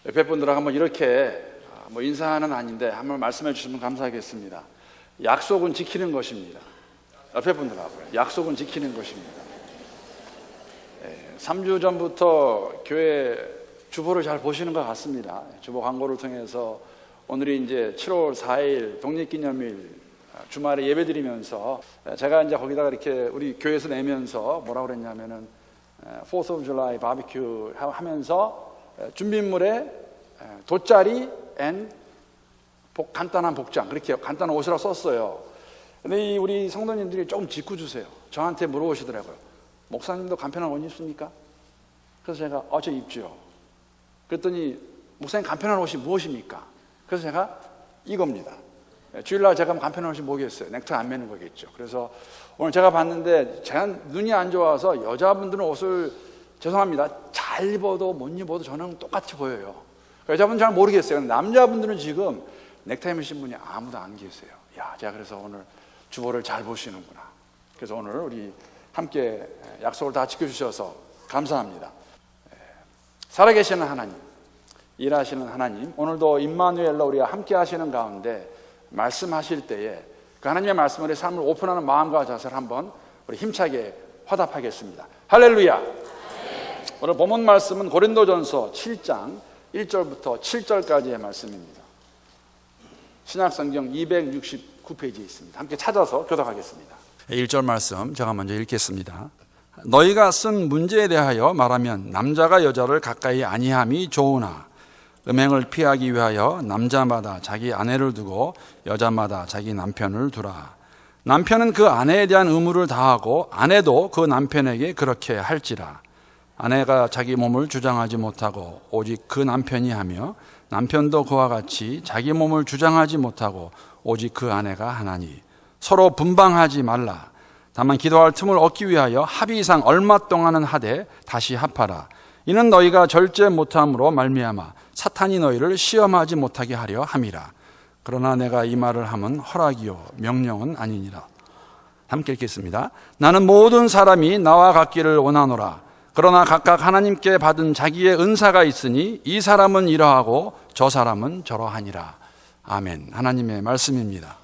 옆에 분들하고 한번 이렇게 인사는 아닌데 한번 말씀해 주시면 감사하겠습니다. 약속은 지키는 것입니다. 옆에 분들하고 약속은 지키는 것입니다. 3주 전부터 교회 주보를 잘 보시는 것 같습니다. 주보 광고를 통해서 오늘이 이제 7월 4일 독립기념일 주말에 예배 드리면서 제가 이제 거기다가 이렇게 우리 교회에서 내면서 뭐라고 그랬냐면은 4th of July 바비큐 하면서 준비물에 돗자리 앤 간단한 복장, 그렇게 간단한 옷이라고 썼어요. 근데 우리 성도님들이 조금 짓궂으세요. 저한테 물어보시더라고요. 목사님도 간편한 옷 입습니까? 그래서 제가 저 입죠. 그랬더니 목사님 간편한 옷이 무엇입니까? 그래서 제가 이겁니다. 주일날 제가 간편한 옷이 뭐겠어요? 넥타이 안 매는 거겠죠. 그래서 오늘 제가 봤는데 제가 눈이 안 좋아서 여자분들은 옷을 죄송합니다. 잘 입어도 못 입어도 저는 똑같이 보여요. 여자분은 잘 모르겠어요. 남자분들은 지금 넥타이 매신 분이 아무도 안 계세요. 제가 그래서 오늘 주보를 잘 보시는구나. 그래서 오늘 우리 함께 약속을 다 지켜주셔서 감사합니다. 살아계시는 하나님, 일하시는 하나님, 오늘도 임마누엘로 우리가 함께 하시는 가운데 말씀하실 때에 그 하나님의 말씀을 우리 삶을 오픈하는 마음과 자세를 한번 우리 힘차게 화답하겠습니다. 할렐루야. 오늘 본문 말씀은 고린도전서 7장 1절부터 7절까지의 말씀입니다. 신약성경 269페이지에 있습니다. 함께 찾아서 교독하겠습니다. 1절 말씀 제가 먼저 읽겠습니다. 너희가 쓴 문제에 대하여 말하면 남자가 여자를 가까이 아니함이 좋으나 음행을 피하기 위하여 남자마다 자기 아내를 두고 여자마다 자기 남편을 두라. 남편은 그 아내에 대한 의무를 다하고 아내도 그 남편에게 그렇게 할지라. 아내가 자기 몸을 주장하지 못하고 오직 그 남편이 하며 남편도 그와 같이 자기 몸을 주장하지 못하고 오직 그 아내가 하나니 서로 분방하지 말라. 다만 기도할 틈을 얻기 위하여 합의상 얼마 동안은 하되 다시 합하라. 이는 너희가 절제 못함으로 말미암아 사탄이 너희를 시험하지 못하게 하려 함이라. 그러나 내가 이 말을 함은 허락이요 명령은 아니니라. 함께 읽겠습니다. 나는 모든 사람이 나와 같기를 원하노라. 그러나 각각 하나님께 받은 자기의 은사가 있으니 이 사람은 이러하고 저 사람은 저러하니라. 아멘. 하나님의 말씀입니다.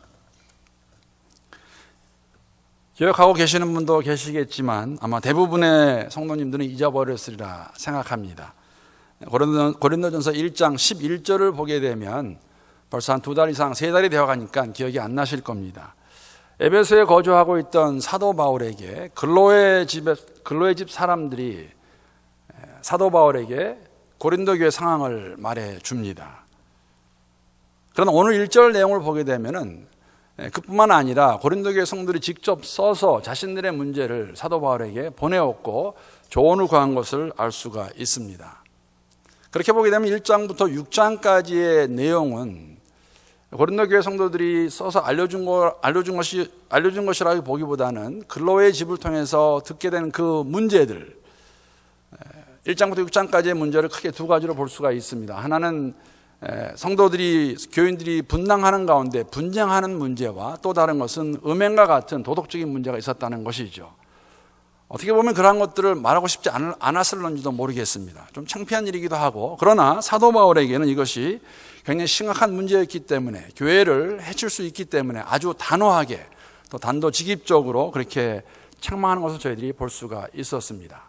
기억하고 계시는 분도 계시겠지만 아마 대부분의 성도님들은 잊어버렸으리라 생각합니다. 고린도전서 1장 11절을 보게 되면 벌써 한 2달 이상 3달이 되어가니까 기억이 안 나실 겁니다. 에베소에 거주하고 있던 사도 바울에게 근로의 집 사람들이 사도 바울에게 고린도 교회 상황을 말해 줍니다. 그러나 오늘 1절 내용을 보게 되면은 그뿐만 아니라 고린도 교회 성도들이 직접 써서 자신들의 문제를 사도 바울에게 보내었고 조언을 구한 것을 알 수가 있습니다. 그렇게 보게 되면 1장부터 6장까지의 내용은 고린도 교회 성도들이 써서 알려준 것이라고 보기보다는 근로의 집을 통해서 듣게 되는 그 문제들, 1장부터 6장까지의 문제를 크게 2가지로 볼 수가 있습니다. 하나는 성도들이, 교인들이 분당하는 가운데 분쟁하는 문제와 또 다른 것은 음행과 같은 도덕적인 문제가 있었다는 것이죠. 어떻게 보면 그러한 것들을 말하고 싶지 않았을런지도 모르겠습니다. 좀 창피한 일이기도 하고, 그러나 사도 바울에게는 이것이 굉장히 심각한 문제였기 때문에, 교회를 해칠 수 있기 때문에 아주 단호하게 또 단도직입적으로 그렇게 책망하는 것을 저희들이 볼 수가 있었습니다.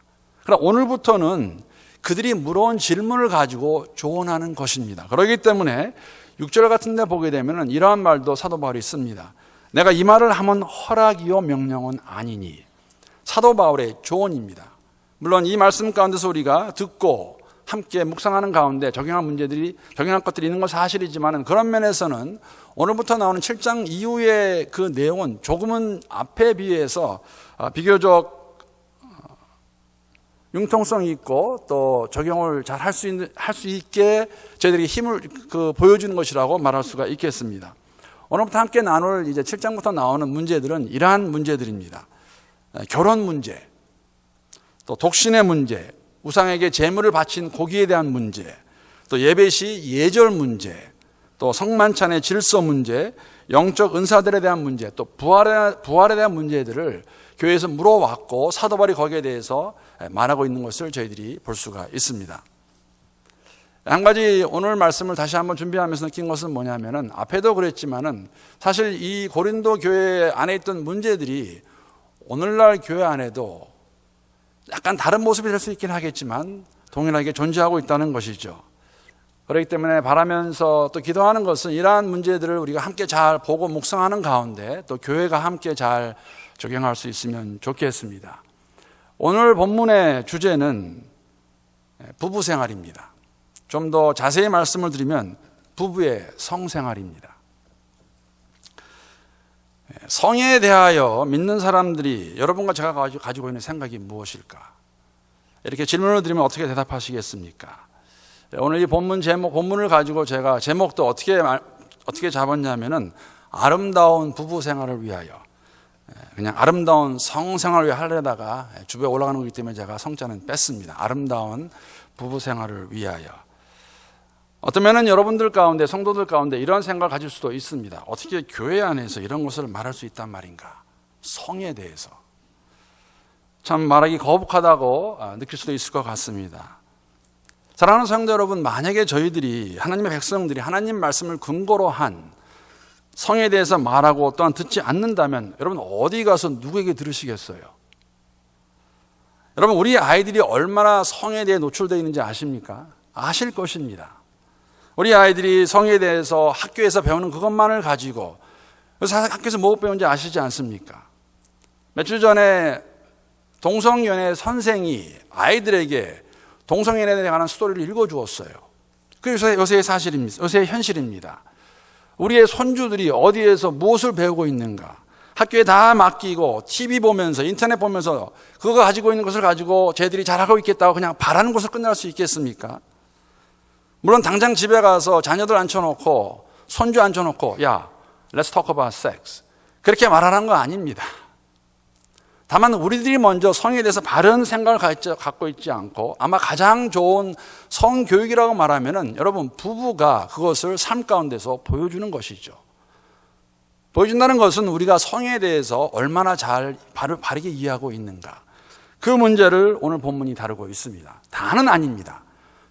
그러나 오늘부터는 그들이 물어온 질문을 가지고 조언하는 것입니다. 그렇기 때문에 6절 같은 데 보게 되면 이러한 말도 사도 바울이 씁니다. 내가 이 말을 하면 허락이요 명령은 아니니. 사도 바울의 조언입니다. 물론 이 말씀 가운데서 우리가 듣고 함께 묵상하는 가운데 적용할 것들이 있는 건 사실이지만 그런 면에서는 오늘부터 나오는 7장 이후의 그 내용은 조금은 앞에 비해서 비교적 융통성이 있고 또 적용을 잘 할 수 있게 저희들이 힘을 보여주는 것이라고 말할 수가 있겠습니다. 오늘부터 함께 나눌 이제 7장부터 나오는 문제들은 이러한 문제들입니다. 결혼 문제, 또 독신의 문제, 우상에게 제물을 바친 고기에 대한 문제, 또 예배 시 예절 문제, 또 성만찬의 질서 문제, 영적 은사들에 대한 문제, 또 부활에 대한 문제들을 교회에서 물어왔고 사도 바울이 거기에 대해서 말하고 있는 것을 저희들이 볼 수가 있습니다. 한 가지 오늘 말씀을 다시 한번 준비하면서 느낀 것은 뭐냐면은 앞에도 그랬지만은 사실 이 고린도 교회 안에 있던 문제들이 오늘날 교회 안에도 약간 다른 모습이 될 수 있긴 하겠지만 동일하게 존재하고 있다는 것이죠. 그렇기 때문에 바라면서 또 기도하는 것은 이러한 문제들을 우리가 함께 잘 보고 묵상하는 가운데 또 교회가 함께 잘 적용할 수 있으면 좋겠습니다. 오늘 본문의 주제는 부부 생활입니다. 좀 더 자세히 말씀을 드리면 부부의 성생활입니다. 성에 대하여 믿는 사람들이 여러분과 제가 가지고 있는 생각이 무엇일까? 이렇게 질문을 드리면 어떻게 대답하시겠습니까? 오늘 이 본문을 가지고 제가 제목도 어떻게 잡았냐면은 아름다운 부부 생활을 위하여, 그냥 아름다운 성생활을 위해 하려다가 주변에 올라가는 거기 때문에 제가 성자는 뺐습니다. 아름다운 부부 생활을 위하여. 어쩌면은 여러분들 가운데, 성도들 가운데 이런 생각을 가질 수도 있습니다. 어떻게 교회 안에서 이런 것을 말할 수 있단 말인가? 성에 대해서. 참 말하기 거북하다고 느낄 수도 있을 것 같습니다. 사랑하는 성도 여러분, 만약에 저희들이 하나님의 백성들이 하나님 말씀을 근거로 한 성에 대해서 말하고 또한 듣지 않는다면 여러분 어디 가서 누구에게 들으시겠어요? 여러분 우리 아이들이 얼마나 성에 대해 노출되어 있는지 아십니까? 아실 것입니다. 우리 아이들이 성에 대해서 학교에서 배우는 그것만을 가지고 학교에서 뭐 배운지 아시지 않습니까? 며칠 전에 동성연애 선생이 아이들에게 동성연애에 관한 스토리를 읽어주었어요. 그게 요새의 사실입니다. 요새의 현실입니다. 우리의 손주들이 어디에서 무엇을 배우고 있는가? 학교에 다 맡기고 TV 보면서 인터넷 보면서 그거 가지고 있는 것을 가지고 쟤들이 잘하고 있겠다고 그냥 바라는 것을 끝날 수 있겠습니까? 물론 당장 집에 가서 자녀들 앉혀놓고 손주 앉혀놓고 야, let's talk about sex 그렇게 말하는 거 아닙니다. 다만 우리들이 먼저 성에 대해서 바른 생각을 갖고 있지 않고 아마 가장 좋은 성교육이라고 말하면은 여러분 부부가 그것을 삶 가운데서 보여주는 것이죠. 보여준다는 것은 우리가 성에 대해서 얼마나 잘 바르게 이해하고 있는가. 그 문제를 오늘 본문이 다루고 있습니다. 다는 아닙니다.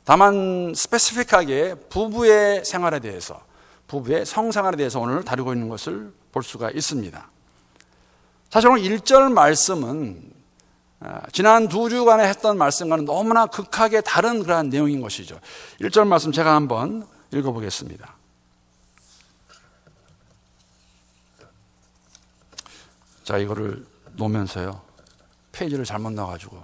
다만 스페시픽하게 부부의 생활에 대해서, 부부의 성생활에 대해서 오늘 다루고 있는 것을 볼 수가 있습니다. 사실 오늘 1절 말씀은 지난 2주간에 했던 말씀과는 너무나 극하게 다른 그러한 내용인 것이죠. 1절 말씀 제가 한번 읽어보겠습니다. 자, 이거를 놓으면서요. 페이지를 잘못 놔가지고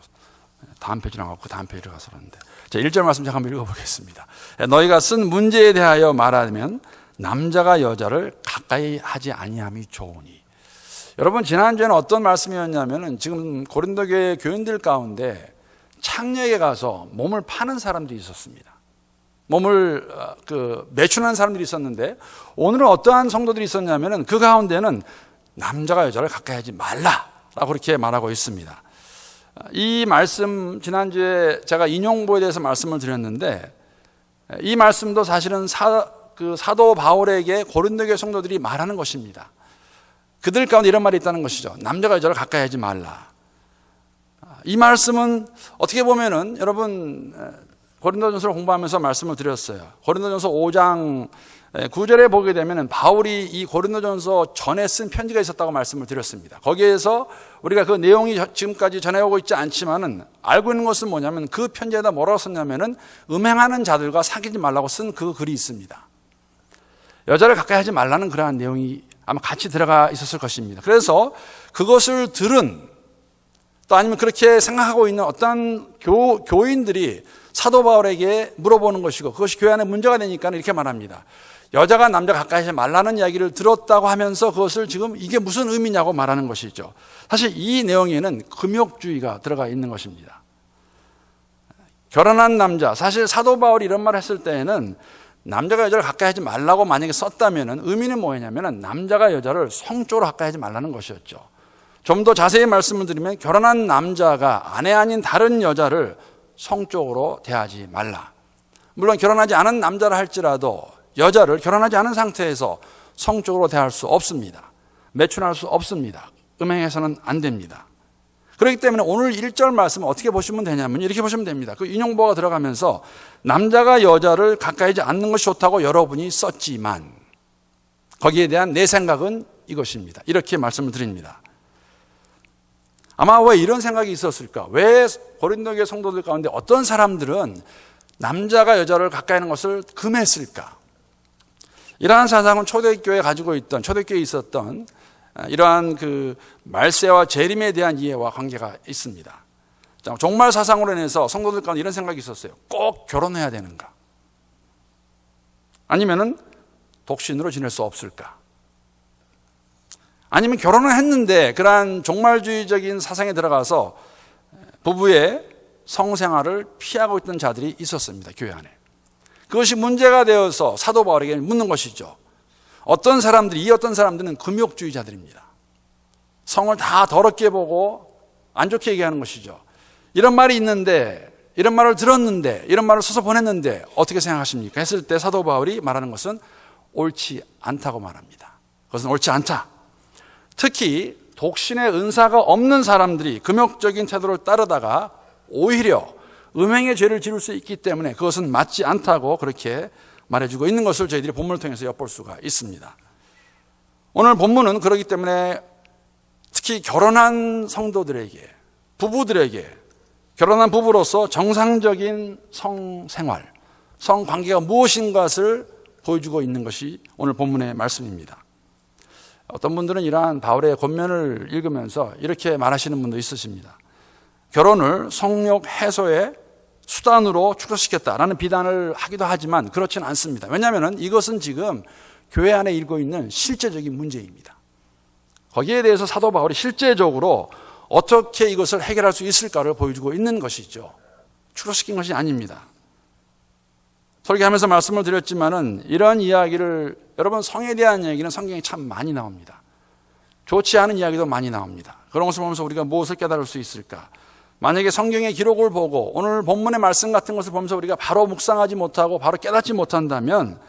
다음 페이지로 가고 그 다음 페이지로 가서 그러는데. 자, 1절 말씀 제가 한번 읽어보겠습니다. 너희가 쓴 문제에 대하여 말하면 남자가 여자를 가까이 하지 아니함이 좋으니. 여러분 지난주에는 어떤 말씀이었냐면은 지금 고린도 교회 교인들 가운데 창녀에 가서 몸을 파는 사람들이 있었습니다. 몸을 매춘하는 사람들이 있었는데 오늘은 어떠한 성도들이 있었냐면은 그 가운데는 남자가 여자를 가까이 하지 말라라고 그렇게 말하고 있습니다. 이 말씀 지난주에 제가 인용보에 대해서 말씀을 드렸는데 이 말씀도 사실은 사도 바울에게 고린도 교회 성도들이 말하는 것입니다. 그들 가운데 이런 말이 있다는 것이죠. 남자가 여자를 가까이 하지 말라. 이 말씀은 어떻게 보면은 여러분 고린도전서를 공부하면서 말씀을 드렸어요. 고린도전서 5장 9절에 보게 되면은 바울이 이 고린도전서 전에 쓴 편지가 있었다고 말씀을 드렸습니다. 거기에서 우리가 그 내용이 지금까지 전해오고 있지 않지만은 알고 있는 것은 뭐냐면 그 편지에다 뭐라고 썼냐면은 음행하는 자들과 사귀지 말라고 쓴 그 글이 있습니다. 여자를 가까이 하지 말라는 그러한 내용이 아마 같이 들어가 있었을 것입니다. 그래서 그것을 들은 또 아니면 그렇게 생각하고 있는 어떤 교인들이 사도 바울에게 물어보는 것이고 그것이 교회 안에 문제가 되니까 이렇게 말합니다. 여자가 남자 가까이 하지 말라는 이야기를 들었다고 하면서 그것을 지금 이게 무슨 의미냐고 말하는 것이죠. 사실 이 내용에는 금욕주의가 들어가 있는 것입니다. 결혼한 남자, 사실 사도 바울이 이런 말을 했을 때에는 남자가 여자를 가까이 하지 말라고 만약에 썼다면 의미는 뭐였냐면 남자가 여자를 성적으로 가까이 하지 말라는 것이었죠. 좀 더 자세히 말씀을 드리면 결혼한 남자가 아내 아닌 다른 여자를 성적으로 대하지 말라. 물론 결혼하지 않은 남자라 할지라도 여자를 결혼하지 않은 상태에서 성적으로 대할 수 없습니다. 매춘할 수 없습니다. 음행해서는 안 됩니다. 그렇기 때문에 오늘 1절 말씀을 어떻게 보시면 되냐면 이렇게 보시면 됩니다. 그 인용보가 들어가면서 남자가 여자를 가까이지 않는 것이 좋다고 여러분이 썼지만 거기에 대한 내 생각은 이것입니다. 이렇게 말씀을 드립니다. 아마 왜 이런 생각이 있었을까? 왜 고린도교회 성도들 가운데 어떤 사람들은 남자가 여자를 가까이 하는 것을 금했을까? 이러한 사상은 초대교회에 가지고 있던, 초대교회에 있었던 이러한 그 말세와 재림에 대한 이해와 관계가 있습니다. 종말 사상으로 인해서 성도들 가운데 이런 생각이 있었어요. 꼭 결혼해야 되는가? 아니면은 독신으로 지낼 수 없을까? 아니면 결혼을 했는데 그러한 종말주의적인 사상에 들어가서 부부의 성생활을 피하고 있던 자들이 있었습니다. 교회 안에. 그것이 문제가 되어서 사도 바울에게 묻는 것이죠. 어떤 사람들은 금욕주의자들입니다. 성을 다 더럽게 보고 안 좋게 얘기하는 것이죠. 이런 말이 있는데, 이런 말을 들었는데, 이런 말을 써서 보냈는데 어떻게 생각하십니까? 했을 때 사도 바울이 말하는 것은 옳지 않다고 말합니다. 그것은 옳지 않다. 특히 독신의 은사가 없는 사람들이 금욕적인 태도를 따르다가 오히려 음행의 죄를 지을 수 있기 때문에 그것은 맞지 않다고 그렇게 말해주고 있는 것을 저희들이 본문을 통해서 엿볼 수가 있습니다. 오늘 본문은 그렇기 때문에 특히 결혼한 성도들에게, 부부들에게, 결혼한 부부로서 정상적인 성생활, 성관계가 무엇인 것을 보여주고 있는 것이 오늘 본문의 말씀입니다. 어떤 분들은 이러한 바울의 권면을 읽으면서 이렇게 말하시는 분도 있으십니다. 결혼을 성욕 해소의 수단으로 축소시켰다라는 비난을 하기도 하지만 그렇지는 않습니다. 왜냐하면 이것은 지금 교회 안에 일고 있는 실제적인 문제입니다. 거기에 대해서 사도 바울이 실제적으로 어떻게 이것을 해결할 수 있을까를 보여주고 있는 것이죠. 축소시킨 것이 아닙니다. 설교하면서 말씀을 드렸지만은 이런 이야기를, 여러분 성에 대한 이야기는 성경에 참 많이 나옵니다. 좋지 않은 이야기도 많이 나옵니다. 그런 것을 보면서 우리가 무엇을 깨달을 수 있을까? 만약에 성경의 기록을 보고 오늘 본문의 말씀 같은 것을 보면서 우리가 바로 묵상하지 못하고 바로 깨닫지 못한다면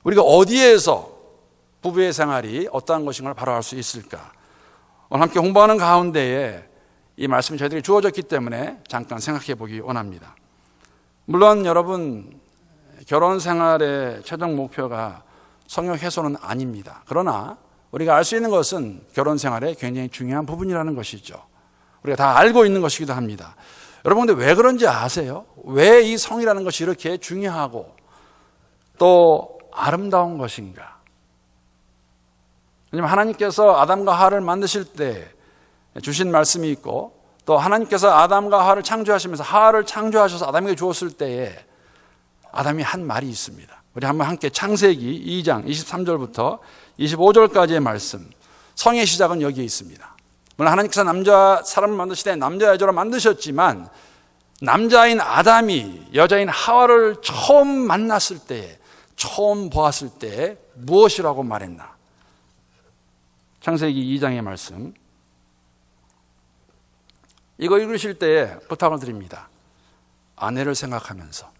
우리가 어디에서 부부의 생활이 어떠한 것인가를 바로 알 수 있을까? 오늘 함께 공부하는 가운데에 이 말씀이 저희들이 주어졌기 때문에 잠깐 생각해 보기 원합니다. 물론 여러분 결혼 생활의 최종 목표가 성욕 해소는 아닙니다. 그러나 우리가 알 수 있는 것은 결혼 생활의 굉장히 중요한 부분이라는 것이죠. 우리가 다 알고 있는 것이기도 합니다. 여러분 근데 왜 그런지 아세요? 왜 이 성이라는 것이 이렇게 중요하고 또 아름다운 것인가? 왜냐하면 하나님께서 아담과 하와를 만드실 때 주신 말씀이 있고 또 하나님께서 아담과 하와를 창조하시면서 하와를 창조하셔서 아담에게 주었을 때에 아담이 한 말이 있습니다. 우리 한번 함께 창세기 2장 23절부터 25절까지의 말씀, 성의 시작은 여기에 있습니다. 물론 하나님께서 사람을 만드실 때 남자 여자로 만드셨지만 남자인 아담이 여자인 하와를 처음 만났을 때, 처음 보았을 때 무엇이라고 말했나? 창세기 2장의 말씀, 이거 읽으실 때 부탁을 드립니다. 아내를 생각하면서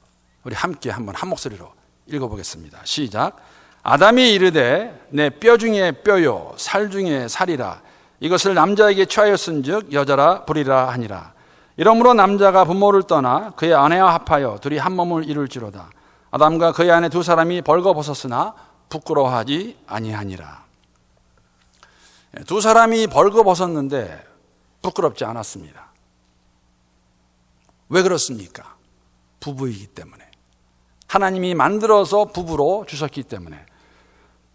우리 함께 한번 한 목소리로 읽어보겠습니다. 시작. 아담이 이르되 내 뼈 중에 뼈요 살 중에 살이라. 이것을 남자에게 취하였은즉 여자라 부리라 하니라. 이러므로 남자가 부모를 떠나 그의 아내와 합하여 둘이 한 몸을 이룰지로다. 아담과 그의 아내 두 사람이 벌거벗었으나 부끄러워하지 아니하니라. 두 사람이 벌거벗었는데 부끄럽지 않았습니다. 왜 그렇습니까? 부부이기 때문에. 하나님이 만들어서 부부로 주셨기 때문에.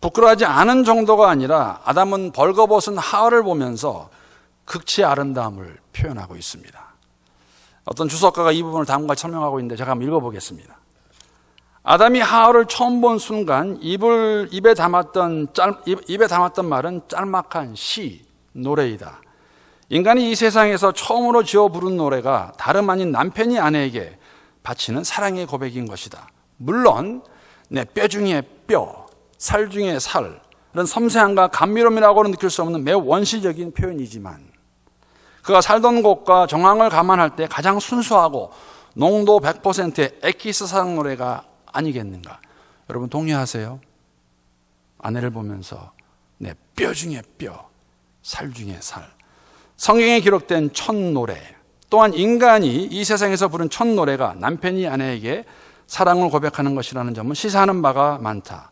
부끄러워하지 않은 정도가 아니라 아담은 벌거벗은 하와를 보면서 극치의 아름다움을 표현하고 있습니다. 어떤 주석가가 이 부분을 다음과 같이 설명하고 있는데 제가 한번 읽어보겠습니다. 아담이 하와를 처음 본 순간 입에 담았던 말은 짤막한 시, 노래이다. 인간이 이 세상에서 처음으로 지어 부른 노래가 다름 아닌 남편이 아내에게 바치는 사랑의 고백인 것이다. 물론 내 뼈 중에 뼈, 살 중에 살, 이런 섬세함과 감미로움이라고는 느낄 수 없는 매우 원시적인 표현이지만 그가 살던 곳과 정황을 감안할 때 가장 순수하고 농도 100%의 엑기스 사랑 노래가 아니겠는가? 여러분 동의하세요? 아내를 보면서 내 뼈 중에 뼈, 살 중에 살, 성경에 기록된 첫 노래, 또한 인간이 이 세상에서 부른 첫 노래가 남편이 아내에게 사랑을 고백하는 것이라는 점은 시사하는 바가 많다.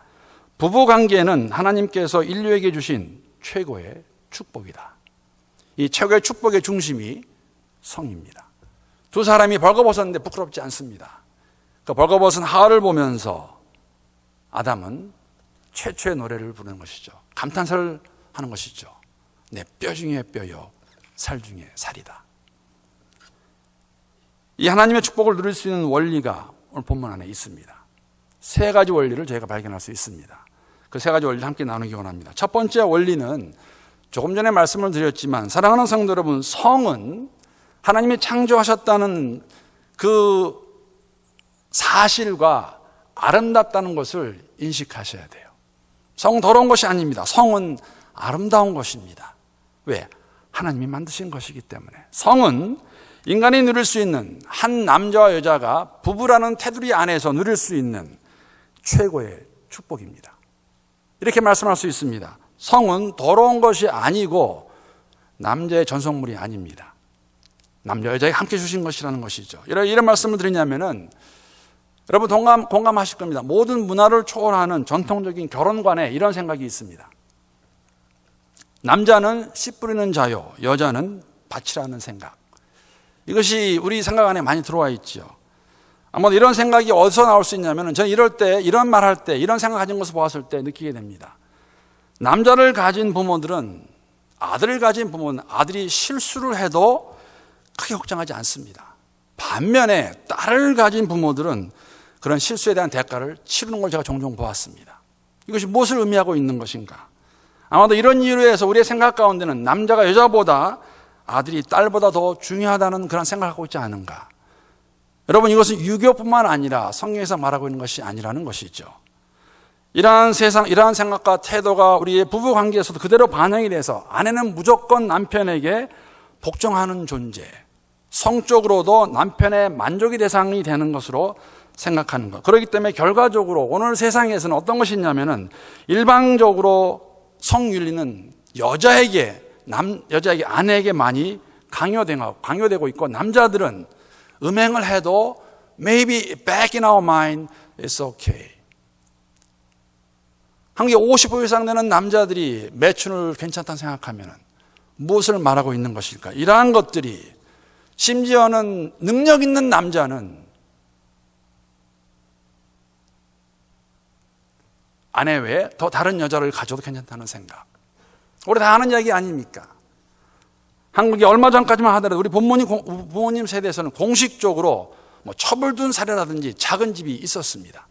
부부 관계는 하나님께서 인류에게 주신 최고의 축복이다. 이 최고의 축복의 중심이 성입니다. 두 사람이 벌거벗었는데 부끄럽지 않습니다. 그 벌거벗은 하와를 보면서 아담은 최초의 노래를 부르는 것이죠. 감탄사를 하는 것이죠. 내 뼈 중에 뼈요, 살 중에 살이다. 이 하나님의 축복을 누릴 수 있는 원리가 오늘 본문 안에 있습니다. 세 가지 원리를 저희가 발견할 수 있습니다. 그 세 가지 원리를 함께 나누기 원합니다. 첫 번째 원리는 조금 전에 말씀을 드렸지만, 사랑하는 성도 여러분, 성은 하나님이 창조하셨다는 그 사실과 아름답다는 것을 인식하셔야 돼요. 성은 더러운 것이 아닙니다. 성은 아름다운 것입니다. 왜? 하나님이 만드신 것이기 때문에. 성은 인간이 누릴 수 있는, 한 남자와 여자가 부부라는 테두리 안에서 누릴 수 있는 최고의 축복입니다. 이렇게 말씀할 수 있습니다. 성은 더러운 것이 아니고 남자의 전성물이 아닙니다. 남자 여자에게 함께 주신 것이라는 것이죠. 이런 말씀을 드리냐면은, 여러분 공감하실 겁니다. 모든 문화를 초월하는 전통적인 결혼관에 이런 생각이 있습니다. 남자는 씨 뿌리는 자요, 여자는 밭이라는 생각. 이것이 우리 생각 안에 많이 들어와 있죠. 아마 이런 생각이 어디서 나올 수 있냐면, 저는 이럴 때, 이런 말 할 때, 이런 생각 가진 것을 보았을 때 느끼게 됩니다. 남자를 가진 부모들은, 아들을 가진 부모는 아들이 실수를 해도 크게 걱정하지 않습니다. 반면에 딸을 가진 부모들은 그런 실수에 대한 대가를 치르는 걸 제가 종종 보았습니다. 이것이 무엇을 의미하고 있는 것인가? 아마도 이런 이유로 해서 우리의 생각 가운데는 남자가 여자보다, 아들이 딸보다 더 중요하다는 그런 생각을 하고 있지 않은가? 여러분, 이것은 유교뿐만 아니라 성경에서 말하고 있는 것이 아니라는 것이죠. 이러한 생각과 태도가 우리의 부부 관계에서도 그대로 반영이 돼서 아내는 무조건 남편에게 복종하는 존재, 성적으로도 남편의 만족의 대상이 되는 것으로 생각하는 것. 그렇기 때문에 결과적으로 오늘 세상에서는 어떤 것이 있냐면은, 일방적으로 성윤리는 여자에게 아내에게 많이 강요되고 있고, 남자들은 음행을 해도 maybe back in our mind it's okay. 한국에 50% 이상 되는 남자들이 매춘을 괜찮다고 생각하면 무엇을 말하고 있는 것일까? 이러한 것들이, 심지어는 능력 있는 남자는 아내 외에 더 다른 여자를 가져도 괜찮다는 생각. 우리 다 아는 이야기 아닙니까? 한국에 얼마 전까지만 하더라도 우리 부모님 세대에서는 공식적으로 처벌둔 사례라든지 작은 집이 있었습니다.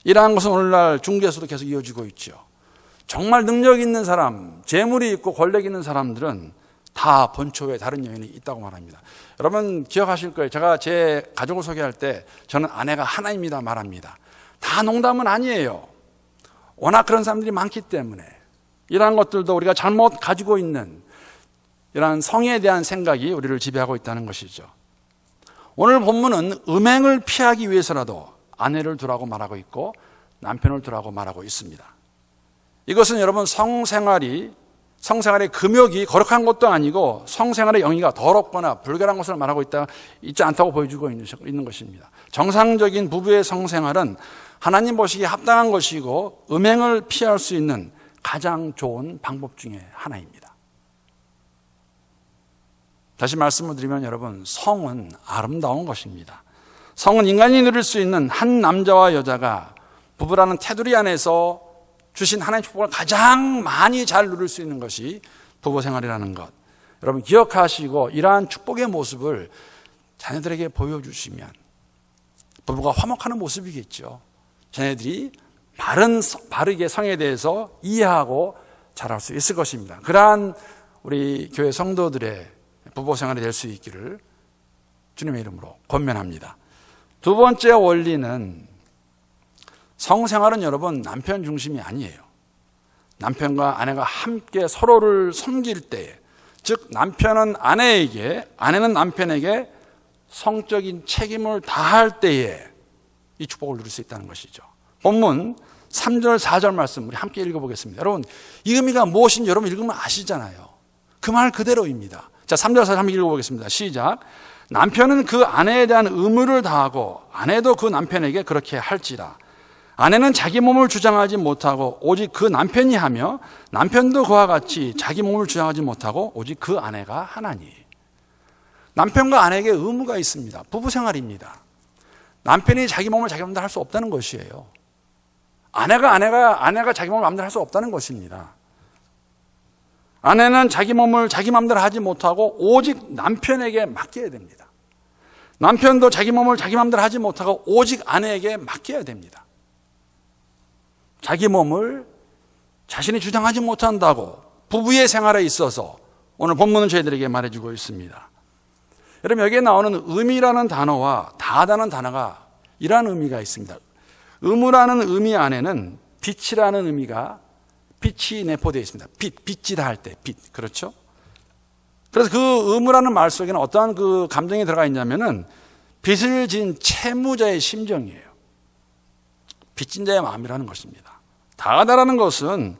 이러한 것은 오늘날 중국에서도 계속 이어지고 있죠. 정말 능력 있는 사람, 재물이 있고 권력 있는 사람들은 다 본초에 다른 여인이 있다고 말합니다. 여러분 기억하실 거예요. 제가 제 가족을 소개할 때 저는 아내가 하나입니다 말합니다. 다 농담은 아니에요. 워낙 그런 사람들이 많기 때문에. 이러한 것들도 우리가 잘못 가지고 있는 이러한 성에 대한 생각이 우리를 지배하고 있다는 것이죠. 오늘 본문은 음행을 피하기 위해서라도 아내를 두라고 말하고 있고 남편을 두라고 말하고 있습니다. 이것은 여러분 성생활의 금욕이 거룩한 것도 아니고 성생활의 영위가 더럽거나 불결한 것을 말하고 있지 않다고 보여주고 있는 것입니다. 정상적인 부부의 성생활은 하나님 보시기에 합당한 것이고 음행을 피할 수 있는 가장 좋은 방법 중에 하나입니다. 다시 말씀을 드리면 여러분, 성은 아름다운 것입니다. 성은 인간이 누릴 수 있는 한 남자와 여자가 부부라는 테두리 안에서 주신 하나님의 축복을 가장 많이 잘 누릴 수 있는 것이 부부 생활이라는 것. 여러분 기억하시고 이러한 축복의 모습을 자녀들에게 보여주시면 부부가 화목하는 모습이겠죠. 자녀들이 바르게 성에 대해서 이해하고 자랄 수 있을 것입니다. 그러한 우리 교회 성도들의 부부 생활이 될 수 있기를 주님의 이름으로 권면합니다. 두 번째 원리는, 성생활은 여러분 남편 중심이 아니에요. 남편과 아내가 함께 서로를 섬길 때에, 즉 남편은 아내에게, 아내는 남편에게 성적인 책임을 다할 때에 이 축복을 누릴 수 있다는 것이죠. 본문 3절 4절 말씀 우리 함께 읽어보겠습니다. 여러분 이 의미가 무엇인지 여러분 읽으면 아시잖아요. 그 말 그대로입니다. 자, 3절 4절 한번 읽어보겠습니다. 시작. 남편은 그 아내에 대한 의무를 다하고 아내도 그 남편에게 그렇게 할지라. 아내는 자기 몸을 주장하지 못하고 오직 그 남편이 하며 남편도 그와 같이 자기 몸을 주장하지 못하고 오직 그 아내가 하나니. 남편과 아내에게 의무가 있습니다. 부부 생활입니다. 남편이 자기 몸을 자기 마음대로 할 수 없다는 것이에요. 아내가 자기 몸을 마음대로 할 수 없다는 것입니다. 아내는 자기 몸을 자기 마음대로 하지 못하고 오직 남편에게 맡겨야 됩니다. 남편도 자기 몸을 자기 마음대로 하지 못하고 오직 아내에게 맡겨야 됩니다. 자기 몸을 자신이 주장하지 못한다고 부부의 생활에 있어서 오늘 본문은 저희들에게 말해주고 있습니다. 여러분, 여기에 나오는 의미라는 단어와 다하다는 단어가 이러한 의미가 있습니다. 의무라는 의미 안에는 빛이라는 의미가 빛이 내포되어 있습니다. 빛이다 할 때 빛, 그렇죠? 그래서 그 의무라는 말 속에는 어떠한 그 감정이 들어가 있냐면은 빚을 진 채무자의 심정이에요. 빚진 자의 마음이라는 것입니다. 다하다라는 것은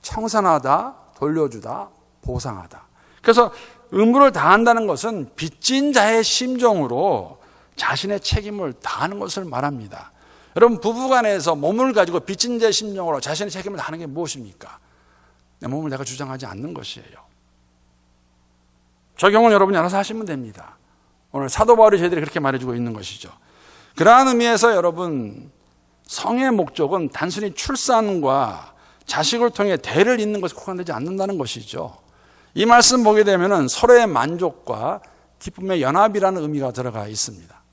청산하다, 돌려주다, 보상하다. 그래서 의무를 다한다는 것은 빚진 자의 심정으로 자신의 책임을 다하는 것을 말합니다. 여러분, 부부간에서 몸을 가지고 빚진 자의 심정으로 자신의 책임을 다하는 게 무엇입니까? 내 몸을 내가 주장하지 않는 것이에요. 적용은 여러분이 알아서 하시면 됩니다. 오늘 사도 바울이 저희들이 그렇게 말해주고 있는 것이죠. 그러한 의미에서 여러분, 성의 목적은 단순히 출산과 자식을 통해 대를 잇는 것에 국한되지 않는다는 것이죠. 이 말씀 보게 되면 서로의 만족과 기쁨의 연합이라는 의미가 들어가 있습니다.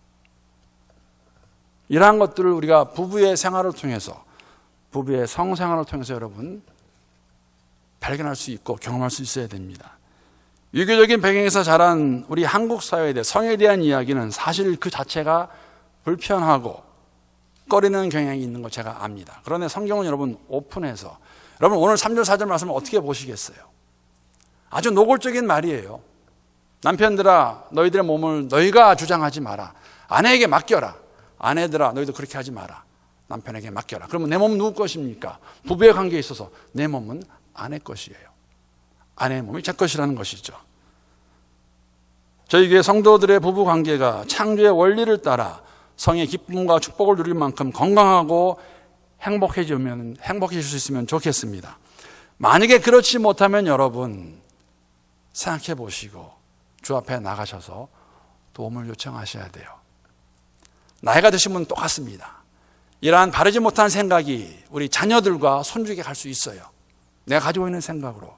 이러한 것들을 우리가 부부의 생활을 통해서, 부부의 성생활을 통해서 여러분 발견할 수 있고 경험할 수 있어야 됩니다. 유교적인 배경에서 자란 우리 한국 사회에 대해 성에 대한 이야기는 사실 그 자체가 불편하고 꺼리는 경향이 있는 거 제가 압니다. 그런데 성경은 여러분 오픈해서, 여러분 오늘 3절 4절 말씀을 어떻게 보시겠어요? 아주 노골적인 말이에요. 남편들아, 너희들의 몸을 너희가 주장하지 마라. 아내에게 맡겨라. 아내들아, 너희도 그렇게 하지 마라. 남편에게 맡겨라. 그러면 내 몸은 누구 것입니까? 부부의 관계에 있어서 내 몸은 아내 것이에요. 아내의 몸이 제 것이라는 것이죠. 저희 교회 성도들의 부부 관계가 창조의 원리를 따라 성의 기쁨과 축복을 누릴 만큼 건강하고 행복해질 수 있으면 좋겠습니다. 만약에 그렇지 못하면 여러분 생각해 보시고 주 앞에 나가셔서 도움을 요청하셔야 돼요. 나이가 드신 분은 똑같습니다. 이러한 바르지 못한 생각이 우리 자녀들과 손주에게 갈 수 있어요. 내가 가지고 있는 생각으로.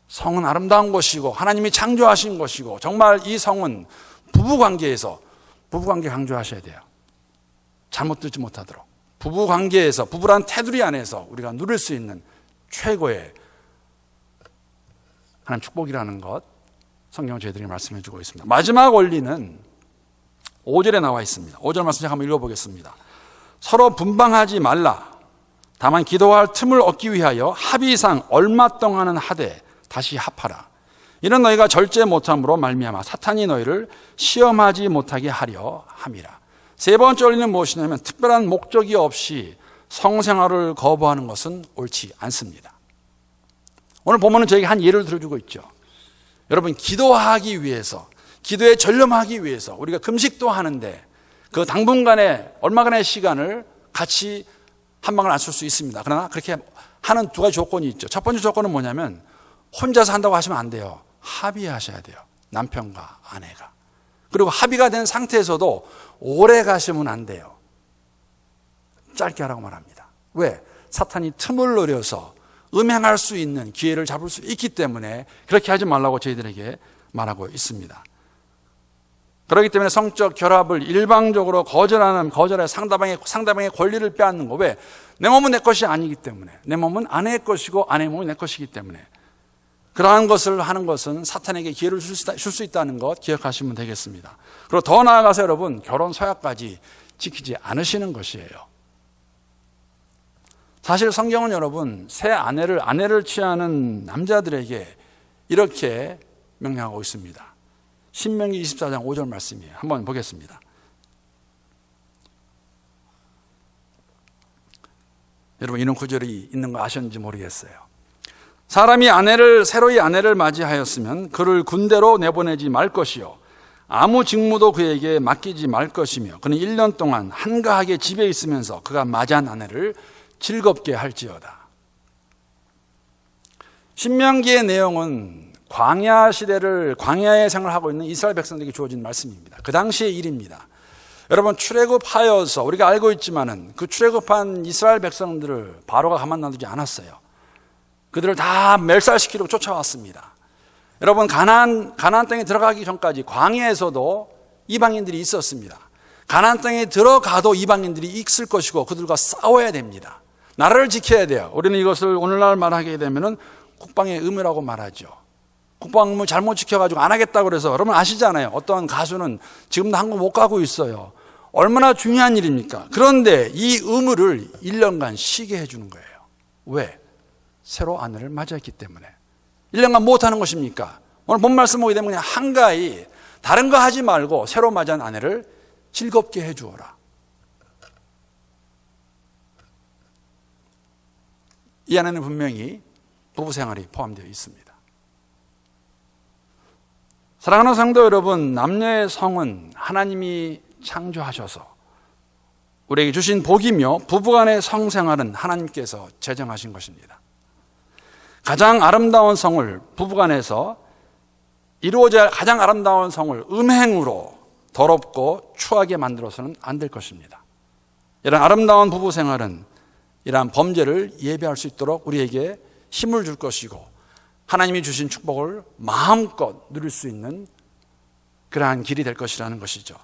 성은 아름다운 것이고 하나님이 창조하신 것이고 정말 이 성은 부부관계에서 부부관계 강조하셔야 돼요. 잘못 듣지 못하도록. 부부관계에서, 부부란 테두리 안에서 우리가 누릴 수 있는 최고의 하나님 축복이라는 것, 성경은 저희들이 말씀해 주고 있습니다. 마지막 원리는 5절에 나와 있습니다. 5절 말씀 제가 한번 읽어보겠습니다. 서로 분방하지 말라. 다만 기도할 틈을 얻기 위하여 합의상 얼마 동안은 하되 다시 합하라. 이는 너희가 절제 못함으로 말미암아 사탄이 너희를 시험하지 못하게 하려 함이라. 세 번째 원리는 무엇이냐면 특별한 목적이 없이 성생활을 거부하는 것은 옳지 않습니다. 오늘 보면은 저에게 한 예를 들어주고 있죠. 여러분, 기도하기 위해서, 기도에 전념하기 위해서 우리가 금식도 하는데 그 당분간의 얼마간의 시간을 같이 한 방을 안 쓸 수 있습니다. 그러나 그렇게 하는 두 가지 조건이 있죠. 첫 번째 조건은 뭐냐면 혼자서 한다고 하시면 안 돼요. 합의하셔야 돼요. 남편과 아내가. 그리고 합의가 된 상태에서도 오래 가시면 안 돼요. 짧게 하라고 말합니다. 왜? 사탄이 틈을 노려서 음행할 수 있는 기회를 잡을 수 있기 때문에 그렇게 하지 말라고 저희들에게 말하고 있습니다. 그렇기 때문에 성적 결합을 일방적으로 거절해 상대방의 권리를 빼앗는 거. 왜? 내 몸은 내 것이 아니기 때문에. 내 몸은 아내의 것이고 아내의 몸은 내 것이기 때문에. 그러한 것을 하는 것은 사탄에게 기회를 줄 수 있다는 것 기억하시면 되겠습니다. 그리고 더 나아가서 여러분, 결혼 서약까지 지키지 않으시는 것이에요. 사실 성경은 여러분, 새 아내를 취하는 남자들에게 이렇게 명령하고 있습니다. 신명기 24장 5절 말씀이에요. 한번 보겠습니다. 여러분, 이런 구절이 있는 거 아셨는지 모르겠어요. 사람이 새로이 아내를 맞이하였으면 그를 군대로 내보내지 말 것이요 아무 직무도 그에게 맡기지 말 것이며 그는 1년 동안 한가하게 집에 있으면서 그가 맞이한 아내를 즐겁게 할지어다. 신명기의 내용은 광야의 생활을 하고 있는 이스라엘 백성들에게 주어진 말씀입니다. 그 당시의 일입니다. 여러분, 출애굽하여서 우리가 알고 있지만은 그 출애굽한 이스라엘 백성들을 바로가 가만 놔두지 않았어요. 그들을 다 멸살시키려고 쫓아왔습니다. 여러분, 가나안 땅에 들어가기 전까지 광야에서도 이방인들이 있었습니다. 가나안 땅에 들어가도 이방인들이 있을 것이고 그들과 싸워야 됩니다. 나라를 지켜야 돼요. 우리는 이것을 오늘날 말하게 되면은 국방의 의무라고 말하죠. 국방 의무 잘못 지켜가지고 안 하겠다고 그래서 여러분 아시잖아요. 어떤 가수는 지금도 한국 못 가고 있어요. 얼마나 중요한 일입니까? 그런데 이 의무를 1년간 쉬게 해주는 거예요. 왜? 새로 아내를 맞이했기 때문에. 1년간 못하는 것입니까? 오늘 본 말씀 보게 되면 그냥 한가히 다른 거 하지 말고 새로 맞이한 아내를 즐겁게 해주어라. 이 안에는 분명히 부부 생활이 포함되어 있습니다. 사랑하는 성도 여러분, 남녀의 성은 하나님이 창조하셔서 우리에게 주신 복이며 부부간의 성생활은 하나님께서 제정하신 것입니다. 가장 아름다운 성을 부부간에서 이루어져야 할 가장 아름다운 성을 음행으로 더럽고 추하게 만들어서는 안 될 것입니다. 이런 아름다운 부부 생활은 이러한 범죄를 예배할 수 있도록 우리에게 힘을 줄 것이고 하나님이 주신 축복을 마음껏 누릴 수 있는 그러한 길이 될 것이라는 것이죠.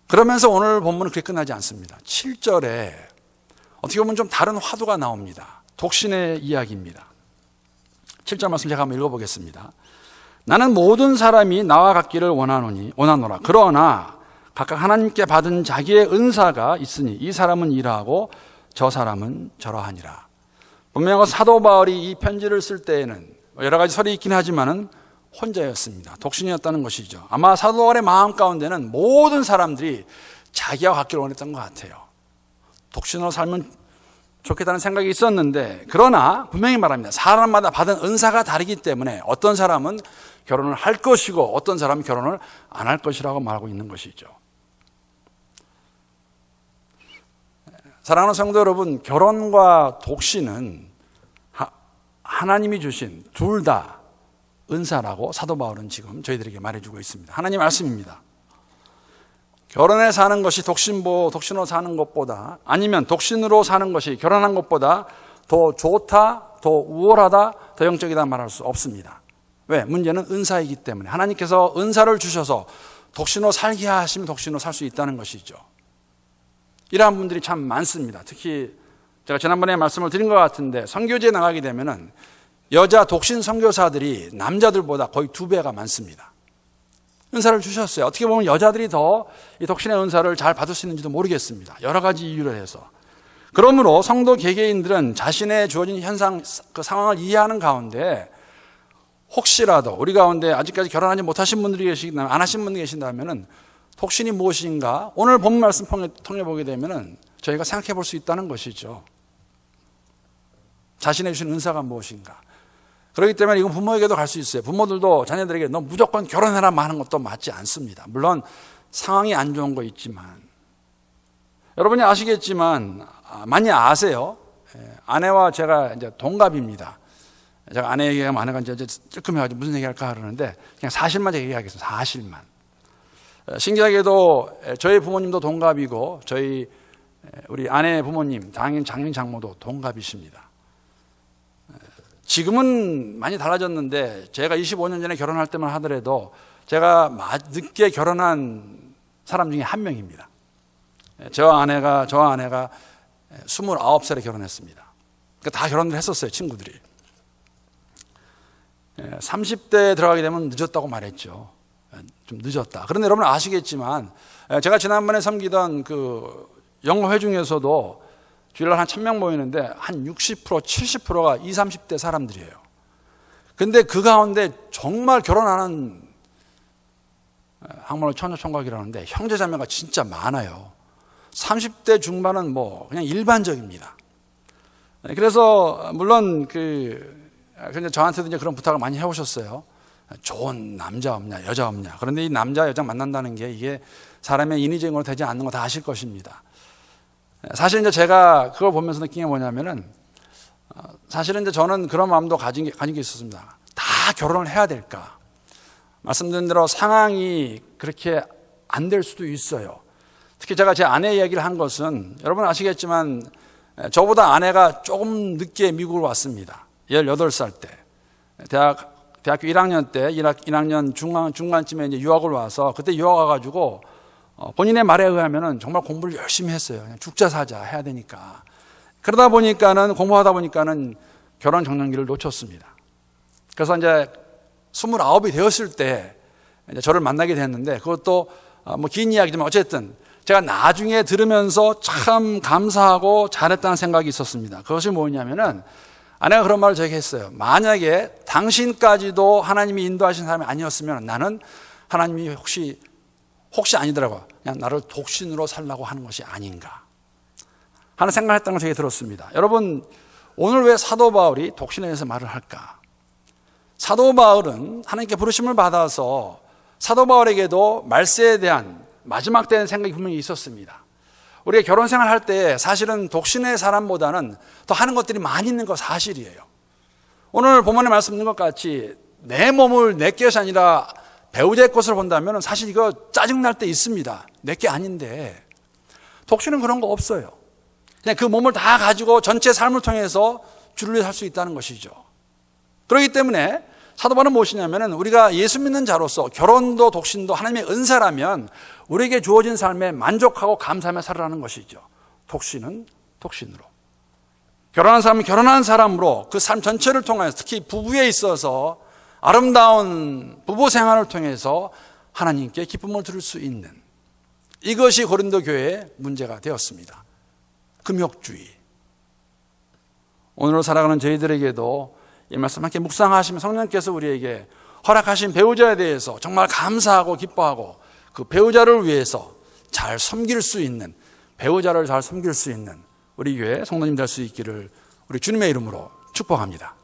그러면서 오늘 본문은 그렇게 끝나지 않습니다. 7절에 어떻게 보면 좀 다른 화두가 나옵니다. 독신의 이야기입니다. 7절 말씀 제가 한번 읽어보겠습니다. 나는 모든 사람이 나와 같기를 원하노라. 그러나 각각 하나님께 받은 자기의 은사가 있으니 이 사람은 이러하고 저 사람은 저러하니라. 분명히 사도 바울이 이 편지를 쓸 때에는 여러 가지 설이 있긴 하지만은 혼자였습니다. 독신이었다는 것이죠. 아마 사도 바울의 마음 가운데는 모든 사람들이 자기와 같기를 원했던 것 같아요. 독신으로 살면 좋겠다는 생각이 있었는데, 그러나 분명히 말합니다. 사람마다 받은 은사가 다르기 때문에 어떤 사람은 결혼을 할 것이고 어떤 사람은 결혼을 안 할 것이라고 말하고 있는 것이죠. 사랑하는 성도 여러분, 결혼과 독신은 하나님이 주신 둘 다 은사라고 사도 바울은 지금 저희들에게 말해주고 있습니다. 하나님 말씀입니다. 결혼해 사는 것이 독신으로 사는 것보다, 아니면 독신으로 사는 것이 결혼한 것보다 더 좋다, 더 우월하다, 더 영적이다 말할 수 없습니다. 왜? 문제는 은사이기 때문에 하나님께서 은사를 주셔서 독신으로 살게 하시면 독신으로 살 수 있다는 것이죠. 이러한 분들이 참 많습니다. 특히 제가 지난번에 말씀을 드린 것 같은데 선교지에 나가게 되면은 여자 독신 선교사들이 남자들보다 거의 2배가 많습니다. 은사를 주셨어요. 어떻게 보면 여자들이 더 이 독신의 은사를 잘 받을 수 있는지도 모르겠습니다. 여러 가지 이유로 해서. 그러므로 성도 개개인들은 자신의 주어진 현상, 그 상황을 이해하는 가운데 혹시라도 우리 가운데 아직까지 결혼하지 못하신 분들이 계시다면, 안 하신 분들이 계신다면은 독신이 무엇인가? 오늘 본 말씀 통해 보게 되면은 저희가 생각해 볼 수 있다는 것이죠. 자신의 주신 은사가 무엇인가? 그렇기 때문에 이건 부모에게도 갈 수 있어요. 부모들도 자녀들에게 너 무조건 결혼해라 하는 것도 맞지 않습니다. 물론 상황이 안 좋은 거 있지만, 여러분이 아시겠지만, 많이 아세요. 아내와 제가 이제 동갑입니다. 제가 아내 얘기하면 아내가 이제 찔끔해가지고 무슨 얘기할까 그러는데 그냥 사실만 얘기하겠습니다. 사실만. 신기하게도 저희 부모님도 동갑이고 우리 아내 부모님, 장인, 장모도 동갑이십니다. 지금은 많이 달라졌는데 제가 25년 전에 결혼할 때만 하더라도 제가 늦게 결혼한 사람 중에 한 명입니다. 저와 아내가 29살에 결혼했습니다. 그러니까 다 결혼을 했었어요, 친구들이. 30대 들어가게 되면 늦었다고 말했죠. 좀 늦었다. 그런데 여러분 아시겠지만 제가 지난번에 섬기던 그 영어회 중에서도 주일날 한 1000명 모이는데 한 60%, 70%가 20, 30대 사람들이에요. 근데 그 가운데 정말 결혼 안 한, 한국말로 처녀총각이라는데 형제자매가 진짜 많아요. 30대 중반은 뭐 그냥 일반적입니다. 그래서 물론 근데 저한테도 이제 그런 부탁을 많이 해오셨어요. 좋은 남자 없냐, 여자 없냐. 그런데 이 남자, 여자 만난다는 게 이게 사람의 인위적인 걸로 되지 않는 거 다 아실 것입니다. 사실 이제 제가 그걸 보면서 느낀 게 뭐냐면은 사실은 이제 저는 그런 마음도 가진 게 있었습니다. 다 결혼을 해야 될까? 말씀드린 대로 상황이 그렇게 안 될 수도 있어요. 특히 제가 제 아내 이야기를 한 것은 여러분 아시겠지만 저보다 아내가 조금 늦게 미국을 왔습니다. 18살 때. 대학교 1학년 때, 1학년 중간쯤에 이제 유학을 와서 그때 유학 와가지고 본인의 말에 의하면은 정말 공부를 열심히 했어요. 그냥 죽자 사자 해야 되니까. 그러다 보니까는 공부하다 보니까는 결혼 정년기를 놓쳤습니다. 그래서 이제 29이 되었을 때 이제 저를 만나게 됐는데 그것도 뭐 긴 이야기지만 어쨌든 제가 나중에 들으면서 참 감사하고 잘했다는 생각이 있었습니다. 그것이 뭐냐면은 아내가 그런 말을 저에게 했어요. 만약에 당신까지도 하나님이 인도하신 사람이 아니었으면 나는 하나님이 혹시 아니더라고요. 그냥 나를 독신으로 살라고 하는 것이 아닌가 하는 생각을 했다는 걸 저에게 들었습니다. 여러분 오늘 왜 사도 바울이 독신에 대해서 말을 할까? 사도 바울은 하나님께 부르심을 받아서 사도 바울에게도 말세에 대한 마지막 때의 생각이 분명히 있었습니다. 우리가 결혼 생활할 때 사실은 독신의 사람보다는 더 하는 것들이 많이 있는 거 사실이에요. 오늘 본문에 말씀 있는 것 같이 내 몸을 내 것이 아니라 배우자의 것을 본다면 사실 이거 짜증날 때 있습니다. 내 게 아닌데 독신은 그런 거 없어요. 그냥 그 몸을 다 가지고 전체 삶을 통해서 주를 위해 살 수 있다는 것이죠. 그렇기 때문에 사도 바울은 무엇이냐면 우리가 예수 믿는 자로서 결혼도 독신도 하나님의 은사라면 우리에게 주어진 삶에 만족하고 감사하며 살아가는 것이죠. 독신은 독신으로, 결혼한 사람은 결혼한 사람으로 그 삶 전체를 통해서 특히 부부에 있어서 아름다운 부부 생활을 통해서 하나님께 기쁨을 드릴 수 있는, 이것이 고린도 교회의 문제가 되었습니다. 금욕주의. 오늘을 살아가는 저희들에게도 이 말씀 함께 묵상하시면 성령께서 우리에게 허락하신 배우자에 대해서 정말 감사하고 기뻐하고 그 배우자를 위해서 잘 섬길 수 있는, 배우자를 잘 섬길 수 있는 우리 교회 성도님 될 수 있기를 우리 주님의 이름으로 축복합니다.